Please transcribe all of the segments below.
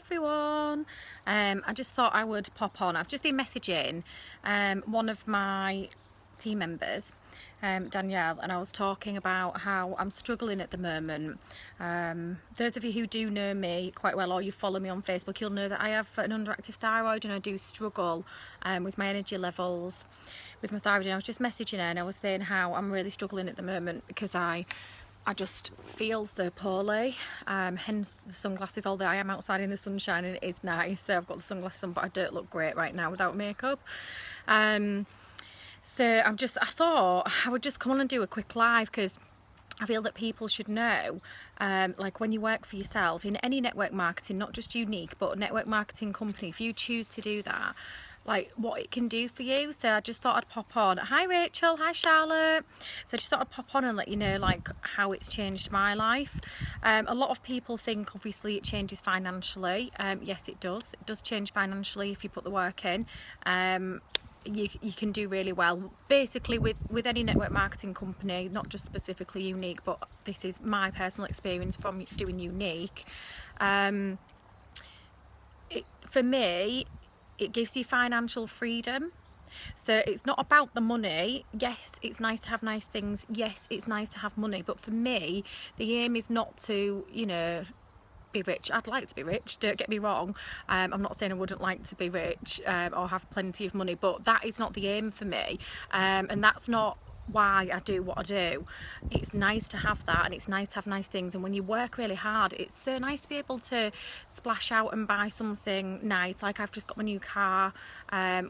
everyone. I just thought I would pop on. I've just been messaging one of my team members, Danielle, and I was talking about how I'm struggling at the moment. Those of you who do know me quite well, or you follow me on Facebook, you'll know that I have an underactive thyroid and I do struggle with my energy levels with my thyroid. And I was just messaging her and I was saying how I'm really struggling at the moment because I just feel so poorly, hence the sunglasses, although I am outside in the sunshine and it is nice, so I've got the sunglasses on, but I don't look great right now without makeup. So I thought I would just come on and do a quick live because I feel that people should know, like when you work for yourself in any network marketing, not just Younique, but a network marketing company, if you choose to do that, like what it can do for you. So I just thought I'd pop on. Hi Rachel, hi Charlotte. So I just thought I'd pop on and let you know like how it's changed my life. A lot of people think obviously it changes financially. Yes, it does change financially if you put the work in. You can do really well basically with any network marketing company, not just specifically Younique, but this is my personal experience from doing Younique. For me, it gives you financial freedom. So it's not about the money. Yes, it's nice to have nice things. Yes, it's nice to have money. But for me, the aim is not to, you know, be rich. I'd like to be rich, don't get me wrong. I'm not saying I wouldn't like to be rich or have plenty of money, but that is not the aim for me. And that's not why I do what I do. It's nice to have that, and it's nice to have nice things, and when you work really hard, it's so nice to be able to splash out and buy something nice. Like I've just got my new car,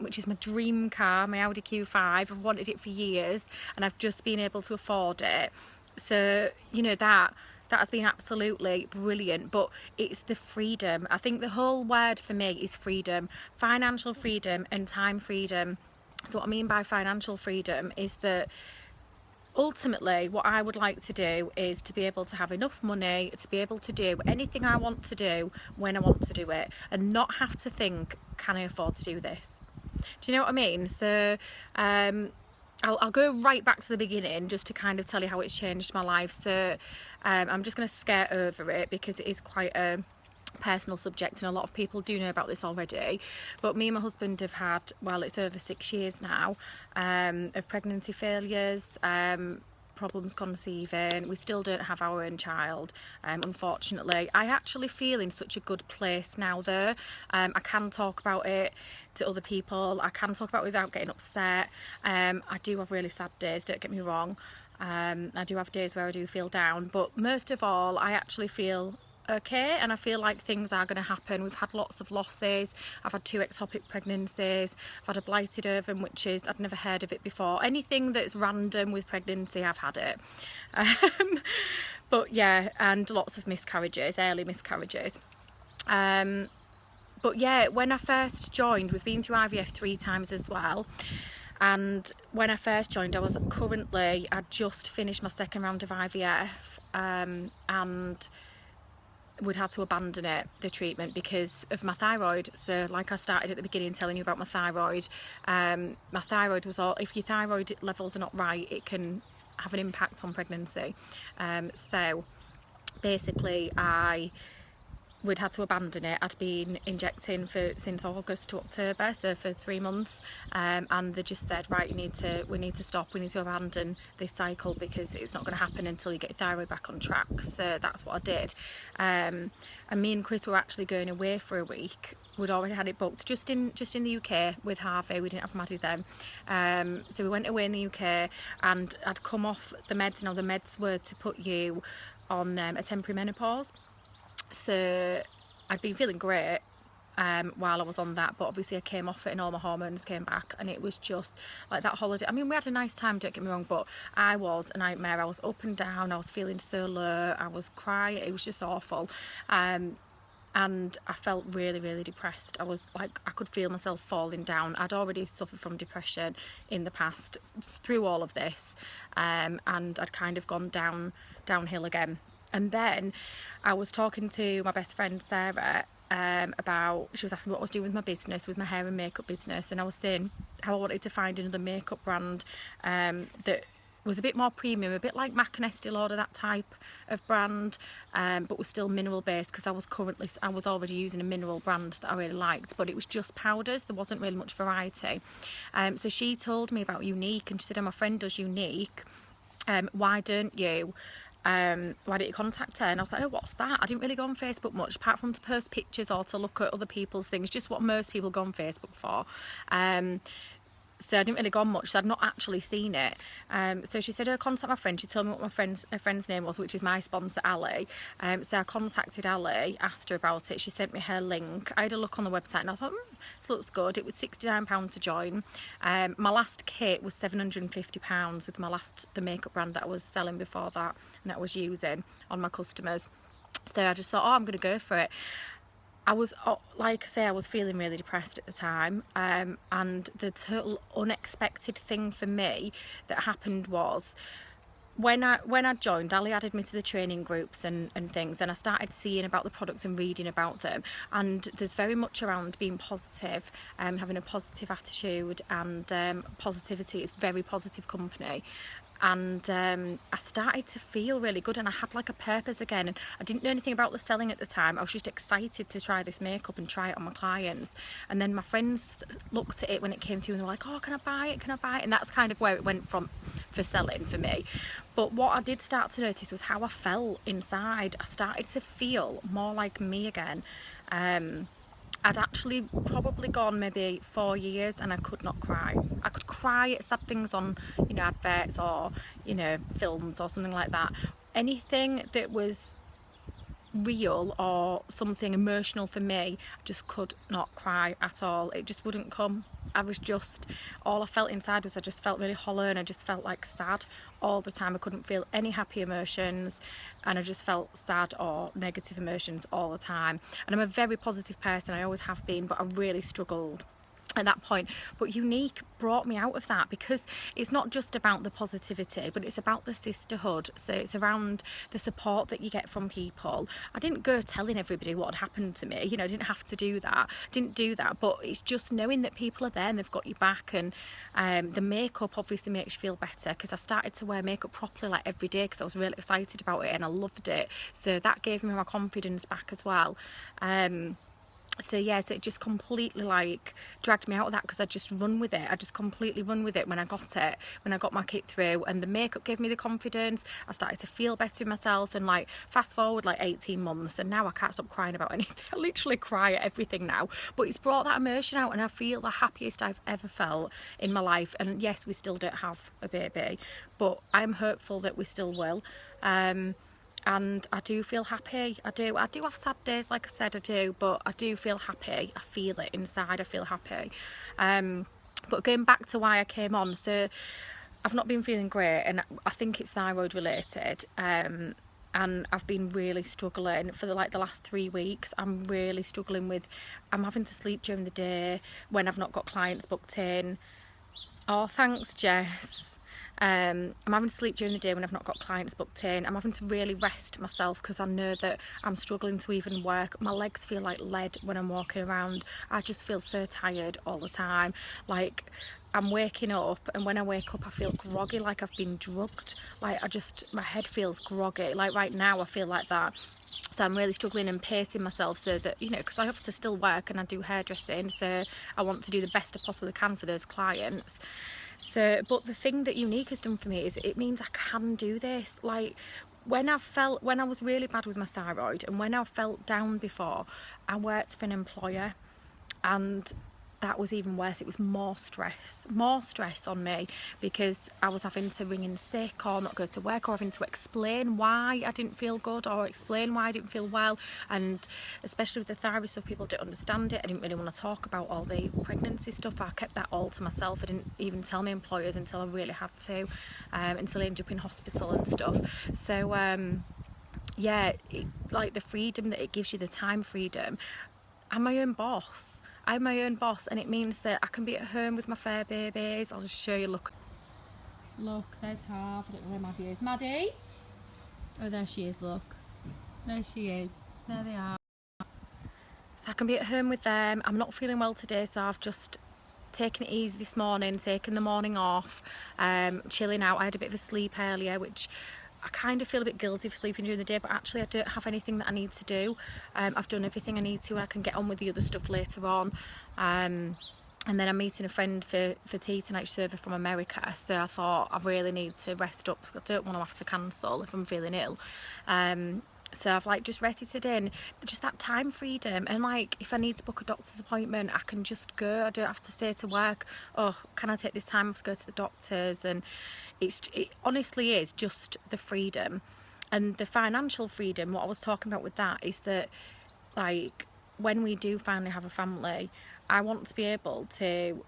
which is my dream car, my Audi Q5. I've wanted it for years and I've just been able to afford it. So you know, that has been absolutely brilliant. But it's the freedom. I think the whole word for me is freedom, financial freedom and time freedom. So what I mean by financial freedom is that ultimately what I would like to do is to be able to have enough money to be able to do anything I want to do when I want to do it, and not have to think, can I afford to do this? Do you know what I mean? So I'll go right back to the beginning just to kind of tell you how it's changed my life. So I'm just going to skirt over it because it is quite a personal subject and a lot of people do know about this already. But me and my husband have had, well, it's over 6 years now of pregnancy failures, problems conceiving. We still don't have our own child, unfortunately. I actually feel in such a good place now though. I can talk about it to other people, I can talk about it without getting upset. I do have really sad days, don't get me wrong. I do have days where I do feel down, but most of all I actually feel okay, and I feel like things are going to happen. We've had lots of losses. I've had 2 ectopic pregnancies. I've had a blighted ovum, which is, I'd never heard of it before. Anything that's random with pregnancy, I've had it. But yeah, and lots of miscarriages, early miscarriages. But yeah, when I first joined, we've been through IVF 3 times as well. And when I first joined, I'd just finished my 2nd round of IVF, and would had to abandon the treatment because of my thyroid. So like I started at the beginning telling you about my thyroid was all, if your thyroid levels are not right, it can have an impact on pregnancy. So basically I would had to abandon it. I'd been injecting since August to October, so for 3 months, and they just said, right, we need to stop, we need to abandon this cycle because it's not going to happen until you get your thyroid back on track. So that's what I did. And me and Chris were actually going away for a week. We'd already had it booked just in the UK with Harvey. We didn't have Maddie then. So we went away in the UK, and I'd come off the meds. Now the meds were to put you on a temporary menopause. So I'd been feeling great while I was on that, but obviously I came off it and all my hormones came back, and it was just like that holiday. I mean, we had a nice time, don't get me wrong, but I was a nightmare. I was up and down, I was feeling so low, I was crying, it was just awful. And I felt really, really depressed. I was like, I could feel myself falling down. I'd already suffered from depression in the past through all of this, and I'd kind of gone downhill again. And then I was talking to my best friend Sarah about, she was asking what I was doing with my business, with my hair and makeup business, and I was saying how I wanted to find another makeup brand that was a bit more premium, a bit like Mac and Estee Lauder, that type of brand, but was still mineral based, because I was already using a mineral brand that I really liked, but it was just powders. There wasn't really much variety. So she told me about Younique, and she said, oh, my friend does Younique, why don't you contact her? And I was like, oh, what's that? I didn't really go on Facebook much, apart from to post pictures or to look at other people's things, just what most people go on Facebook for. So I didn't really go on much, so I'd not actually seen it. So she said, oh, contact my friend. She told me what her friend's name was, which is my sponsor, Ali. So I contacted Ali, asked her about it. She sent me her link. I had a look on the website and I thought, this looks good. It was £69 to join. My last kit was £750 with the makeup brand that I was selling before that, and that I was using on my customers. So I just thought, oh, I'm going to go for it. I was, like I say, I was feeling really depressed at the time, and the total unexpected thing for me that happened was when I joined, Ali added me to the training groups and things, and I started seeing about the products and reading about them, and there's very much around being positive, having a positive attitude, and positivity is very positive company. And I started to feel really good, and I had like a purpose again, and I didn't know anything about the selling at the time. I was just excited to try this makeup and try it on my clients. And then my friends looked at it when it came through and they were like, oh, can I buy it, can I buy it? And that's kind of where it went from for selling for me. But what I did start to notice was how I felt inside. I started to feel more like me again. I'd actually probably gone maybe 4 years and I could not cry. I could cry at sad things on, you know, adverts or, you know, films or something like that. Anything that was real or something emotional for me, I just could not cry at all. It just wouldn't come. I was just, all I felt inside was I just felt really hollow, and I just felt like sad all the time. I couldn't feel any happy emotions, and I just felt sad or negative emotions all the time. And I'm a very positive person, I always have been, but I really struggled at that point. But Younique brought me out of that, because it's not just about the positivity, but it's about the sisterhood. So it's around the support that you get from people. I didn't go telling everybody what had happened to me, you know, I didn't have to do that, but it's just knowing that people are there and they've got your back. And the makeup obviously makes you feel better, because I started to wear makeup properly like every day, because I was really excited about it and I loved it. So that gave me my confidence back as well. So yeah, so it just completely like dragged me out of that, because I just run with it. I just completely run with it when I got my kit through, and the makeup gave me the confidence. I started to feel better in myself, and like fast forward like 18 months and now I can't stop crying about anything. I literally cry at everything now, but it's brought that emotion out, and I feel the happiest I've ever felt in my life. And yes, we still don't have a baby, but I'm hopeful that we still will. And I do feel happy. I do have sad days, like I said, I do, but I do feel happy. I feel it inside, I feel happy. But going back to why I came on, so I've not been feeling great, and I think it's thyroid related, and I've been really struggling for the last 3 weeks. I'm really struggling with, I'm having to sleep during the day when I've not got clients booked in. Oh, thanks, Jess. I'm having to sleep during the day when I've not got clients booked in. I'm having to really rest myself, because I know that I'm struggling to even work. My legs feel like lead when I'm walking around. I just feel so tired all the time. Like, I'm waking up, and when I wake up I feel groggy, like I've been drugged. Like, my head feels groggy. Like right now I feel like that. So I'm really struggling and pacing myself, so that, you know, because I have to still work and I do hairdressing, so I want to do the best I possibly can for those clients. So, but the thing that Younique has done for me is it means I can do this. Like, when I was really bad with my thyroid, and when I felt down before, I worked for an employer, and that was even worse. It was more stress on me, because I was having to ring in sick or not go to work, or having to explain why I didn't feel good, or explain why I didn't feel well. And especially with the thyroid stuff, people don't understand it. I didn't really want to talk about all the pregnancy stuff. I kept that all to myself. I didn't even tell my employers until I really had to, until I ended up in hospital and stuff. So yeah, like the freedom that it gives you, the time freedom. I'm my own boss. I'm my own boss, and it means that I can be at home with my fur babies. I'll just show you. Look, there's Harv. I don't know where Maddie is. Maddie? Oh, there she is, look. There she is. There they are. So I can be at home with them. I'm not feeling well today, so I've just taking it easy this morning, taking the morning off, chilling out. I had a bit of a sleep earlier, which I kind of feel a bit guilty for sleeping during the day, but actually I don't have anything that I need to do. I've done everything I need to, and I can get on with the other stuff later on. And then I'm meeting a friend for tea tonight. She's over from America, so I thought I really need to rest up because I don't want to have to cancel if I'm feeling ill. So I've like just rested it in, just that time freedom, and like if I need to book a doctor's appointment, I can just go. I don't have to say to work, oh, can I take this time off to go to the doctor's? And it honestly is just the freedom. And the financial freedom, what I was talking about with that is that, like, when we do finally have a family, I want to be able to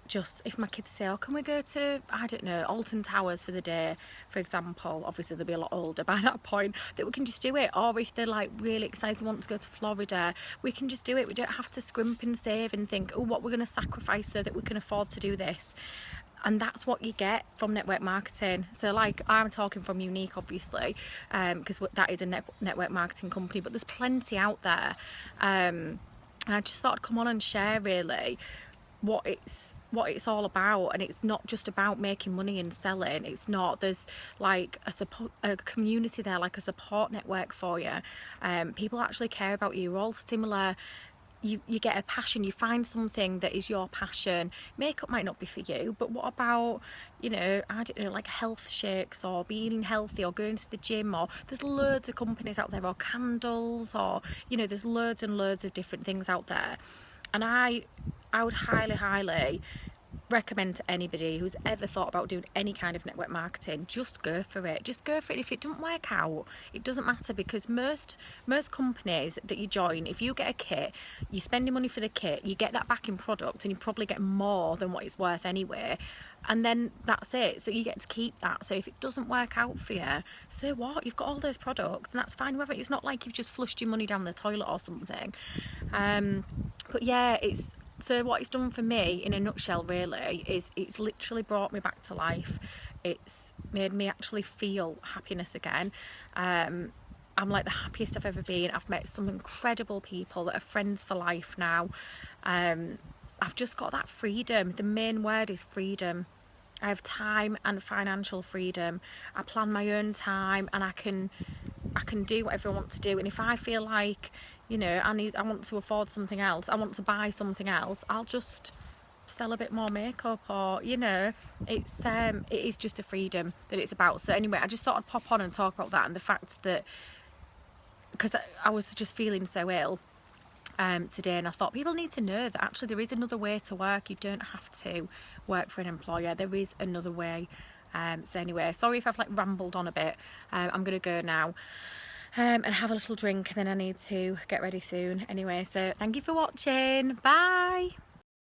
just, if my kids say, oh, can we go to, I don't know, Alton Towers for the day, for example, obviously they'll be a lot older by that point, that we can just do it. Or if they're like really excited and want to go to Florida, we can just do it. We don't have to scrimp and save and think, oh, what we're going to sacrifice so that we can afford to do this. And that's what you get from network marketing. So like, I'm talking from Younique, obviously, because that is a network marketing company, but there's plenty out there. And I just thought I'd come on and share really what it's all about. And it's not just about making money and selling. It's not. There's like a community there, like a support network for you. People actually care about you. You're all similar. You get a passion, you find something that is your passion. Makeup might not be for you, but what about, you know, I don't know, like health shakes or being healthy or going to the gym, or there's loads of companies out there, or candles, or, you know, there's loads and loads of different things out there. And I would highly recommend to anybody who's ever thought about doing any kind of network marketing, just go for it. Just go for it. If it doesn't work out, it doesn't matter, because most companies that you join, if you get a kit, you're spending money for the kit, you get that back in product, and you probably get more than what it's worth anyway, and then that's it. So you get to keep that. So if it doesn't work out for you, so what? You've got all those products, and that's fine. Whether it's not like you've just flushed your money down the toilet or something. But yeah, so what it's done for me in a nutshell really is it's literally brought me back to life. It's made me actually feel happiness again. I'm like the happiest I've ever been. I've met some incredible people that are friends for life now. I've just got that freedom. The main word is freedom. I have time and financial freedom. I plan my own time, and I can do whatever I want to do. And if I feel like, you know, I want to afford something else, I want to buy something else, I'll just sell a bit more makeup, or, you know, it is just the freedom that it's about. So anyway, I just thought I'd pop on and talk about that, and the fact that, because I was just feeling so ill today, and I thought people need to know that actually there is another way to work. You don't have to work for an employer. There is another way. So anyway, sorry if I've like rambled on a bit. I'm gonna go now and have a little drink, and then I need to get ready soon. Anyway, so thank you for watching. Bye.